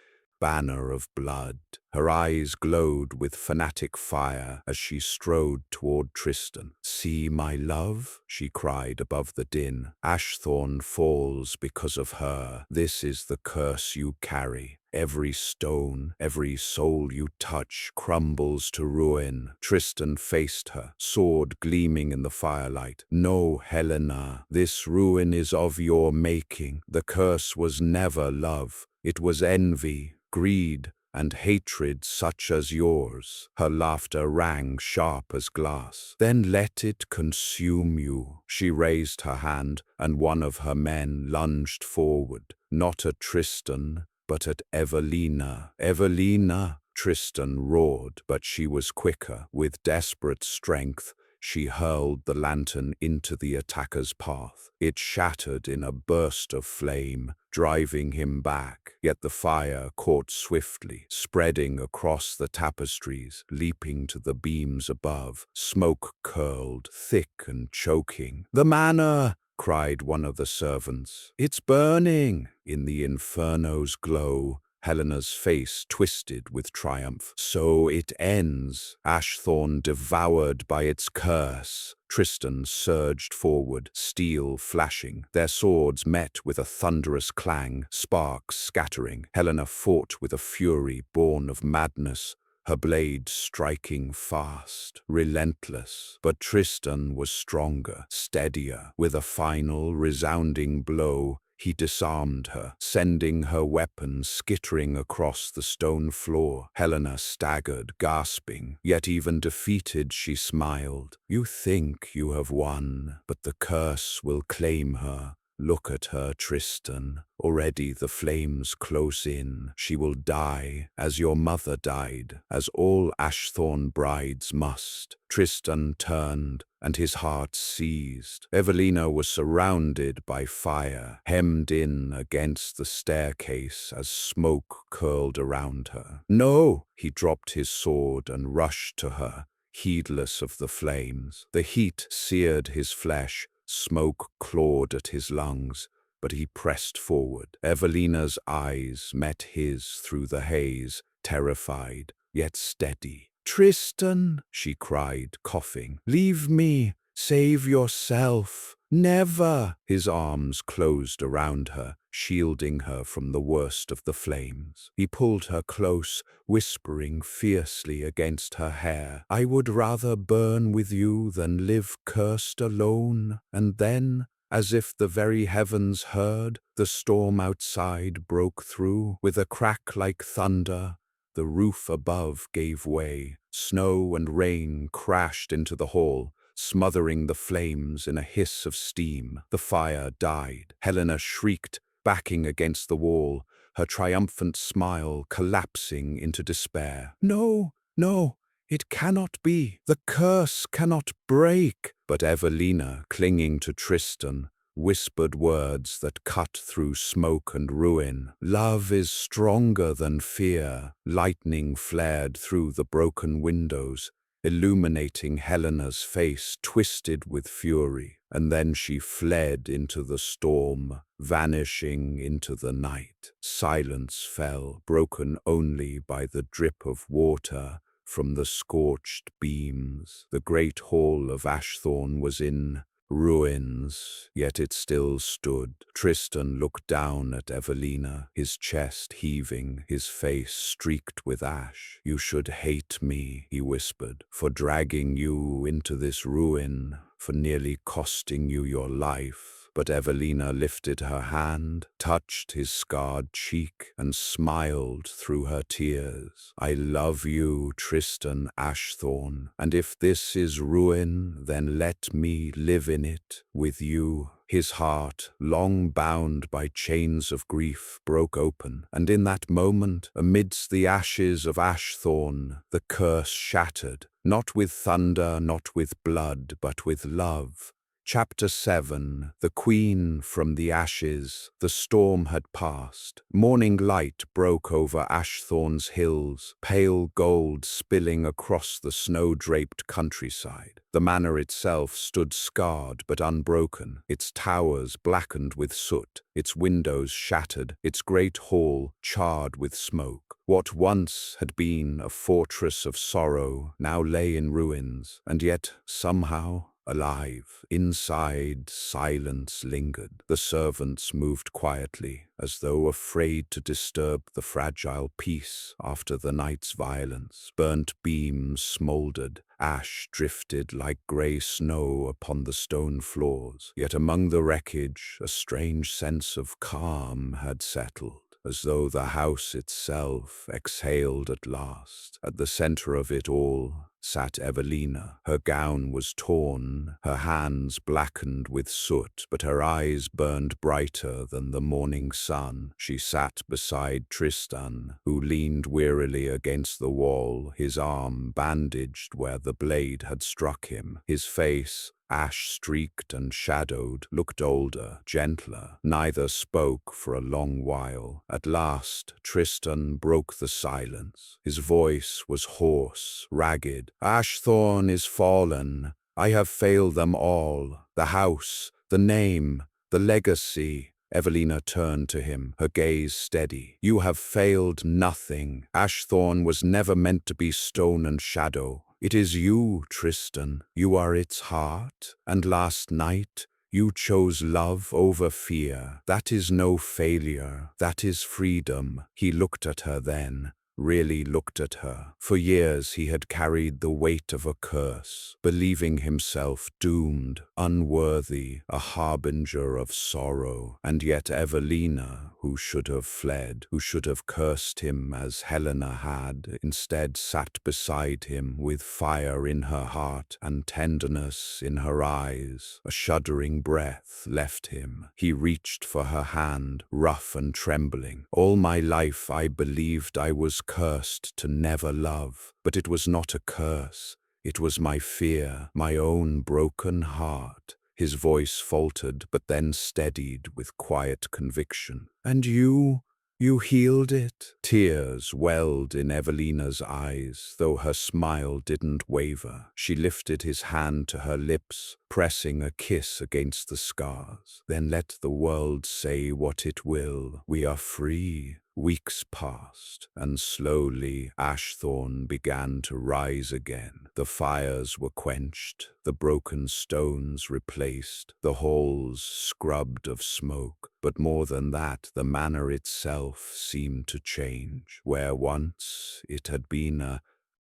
banner of blood. Her eyes glowed with fanatic fire as she strode toward Tristan. "See, my love," she cried above the din. "Ashthorn falls because of her. This is the curse you carry. Every stone, every soul you touch crumbles to ruin." Tristan faced her, sword gleaming in the firelight. "No, Helena, this ruin is of your making. The curse was never love. It was envy, greed, and hatred such as yours." Her laughter rang sharp as glass. "Then let it consume you." She raised her hand, and one of her men lunged forward, not at Tristan, but at Evelina. "Evelina!" Tristan roared, but she was quicker. With desperate strength, she hurled the lantern into the attacker's path. It shattered in a burst of flame, driving him back. Yet the fire caught swiftly, spreading across the tapestries, leaping to the beams above. Smoke curled, thick and choking. "The manor!" cried one of the servants. "It's burning!" In the inferno's glow, Helena's face twisted with triumph. "So it ends, Ashthorn devoured by its curse." Tristan surged forward, steel flashing. Their swords met with a thunderous clang, sparks scattering. Helena fought with a fury born of madness, her blade striking fast, relentless. But Tristan was stronger, steadier. With a final, resounding blow, he disarmed her, sending her weapon skittering across the stone floor. Helena staggered, gasping, yet even defeated she smiled. "You think you have won, but the curse will claim her. Look at her, Tristan. Already the flames close in. She will die, as your mother died, as all Ashthorn brides must." Tristan turned, and his heart seized. Evelina was surrounded by fire, hemmed in against the staircase as smoke curled around her. "No!" He dropped his sword and rushed to her, heedless of the flames. The heat seared his flesh, smoke clawed at his lungs, but he pressed forward. Evelina's eyes met his through the haze, terrified, yet steady. "Tristan," she cried, coughing, "leave me. Save yourself." "Never!" His arms closed around her, shielding her from the worst of the flames. He pulled her close, whispering fiercely against her hair, "I would rather burn with you than live cursed alone." And then, as if the very heavens heard, the storm outside broke through. With a crack like thunder, the roof above gave way. Snow and rain crashed into the hall, smothering the flames in a hiss of steam. The fire died. Helena shrieked, backing against the wall, her triumphant smile collapsing into despair. "No, no, it cannot be. The curse cannot break." But Evelina, clinging to Tristan, whispered words that cut through smoke and ruin. "Love is stronger than fear." Lightning flared through the broken windows, illuminating Helena's face twisted with fury, and then she fled into the storm, vanishing into the night. Silence fell, broken only by the drip of water from the scorched beams. The great hall of Ashthorn was in ruins, yet it still stood. Tristan looked down at Evelina, his chest heaving, his face streaked with ash. "You should hate me," he whispered, "for dragging you into this ruin, for nearly costing you your life." But Evelina lifted her hand, touched his scarred cheek, and smiled through her tears. "I love you, Tristan Ashthorn, and if this is ruin, then let me live in it with you." His heart, long bound by chains of grief, broke open, and in that moment, amidst the ashes of Ashthorn, the curse shattered, not with thunder, not with blood, but with love. Chapter 7. The Queen from the Ashes. The storm had passed. Morning light broke over Ashthorn's hills, pale gold spilling across the snow-draped countryside. The manor itself stood scarred but unbroken, its towers blackened with soot, its windows shattered, its great hall charred with smoke. What once had been a fortress of sorrow now lay in ruins, and yet, somehow, alive. Inside, silence lingered. The servants moved quietly, as though afraid to disturb the fragile peace after the night's violence. Burnt beams smoldered, ash drifted like grey snow upon the stone floors. Yet among the wreckage, a strange sense of calm had settled, as though the house itself exhaled at last. At the center of it all sat Evelina. Her gown was torn, her hands blackened with soot, but her eyes burned brighter than the morning sun. She sat beside Tristan, who leaned wearily against the wall, his arm bandaged where the blade had struck him. His face, ash-streaked and shadowed, looked older, gentler. Neither spoke for a long while. At last, Tristan broke the silence. His voice was hoarse, ragged. "Ashthorn is fallen. I have failed them all. The house, the name, the legacy." Evelina turned to him, her gaze steady. "You have failed nothing. Ashthorn was never meant to be stone and shadow. It is you, Tristan. You are its heart. And last night, you chose love over fear. That is no failure. That is freedom." He looked at her then, really looked at her. For years he had carried the weight of a curse, believing himself doomed, unworthy, a harbinger of sorrow. And yet Evelina, who should have fled, who should have cursed him as Helena had, instead sat beside him with fire in her heart and tenderness in her eyes. A shuddering breath left him. He reached for her hand, rough and trembling. "All my life I believed I was cursed to never love, but it was not a curse. It was my fear, my own broken heart." His voice faltered, but then steadied with quiet conviction. "And you healed it?" Tears welled in Evelina's eyes, though her smile didn't waver. She lifted his hand to her lips, pressing a kiss against the scars. "Then let the world say what it will. We are free." Weeks passed, and slowly Ashthorn began to rise again. The fires were quenched, the broken stones replaced, the halls scrubbed of smoke. But more than that, the manor itself seemed to change. Where once it had been a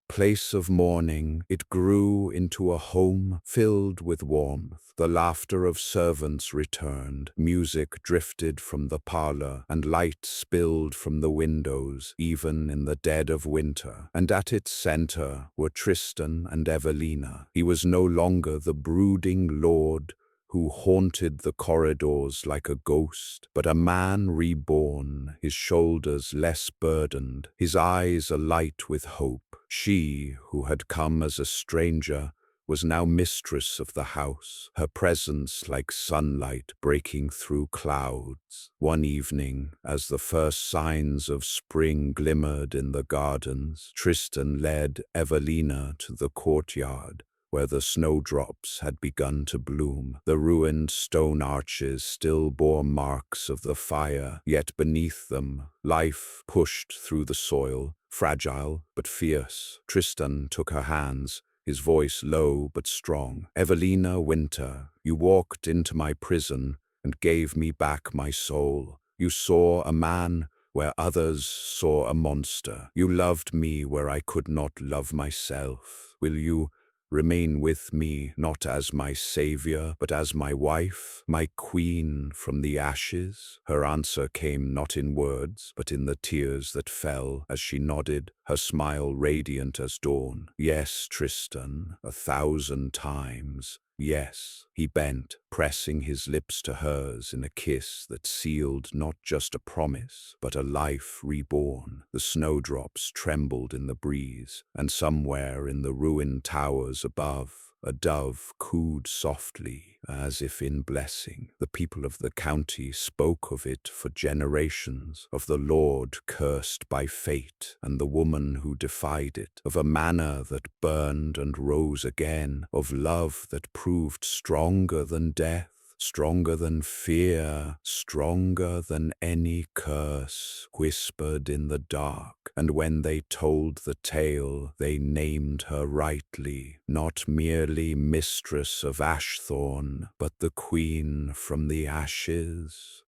place of mourning, it grew into a home filled with warmth. The laughter of servants returned, music drifted from the parlor, and light spilled from the windows, even in the dead of winter. And at its center were Tristan and Evelina. He was no longer the brooding lord who haunted the corridors like a ghost, but a man reborn, his shoulders less burdened, his eyes alight with hope. She, who had come as a stranger, was now mistress of the house, her presence like sunlight breaking through clouds. One evening, as the first signs of spring glimmered in the gardens, Tristan led Evelina to the courtyard, where the snowdrops had begun to bloom. The ruined stone arches still bore marks of the fire, yet beneath them, life pushed through the soil, fragile but fierce. Tristan took her hands, his voice low but strong. "Evelina Winter, you walked into my prison and gave me back my soul. You saw a man where others saw a monster. You loved me where I could not love myself. Will you remain with me, not as my savior, but as my wife, my queen from the ashes?" Her answer came not in words, but in the tears that fell as she nodded, her smile radiant as dawn. "Yes, Tristan, 1,000 times. Yes." He bent, pressing his lips to hers in a kiss that sealed not just a promise, but a life reborn. The snowdrops trembled in the breeze, and somewhere in the ruined towers above, a dove cooed softly, as if in blessing. The people of the county spoke of it for generations, of the lord cursed by fate, and the woman who defied it, of a manor that burned and rose again, of love that proved stronger than death, stronger than fear, stronger than any curse whispered in the dark. And when they told the tale, they named her rightly, not merely mistress of Ashthorn, but the queen from the ashes.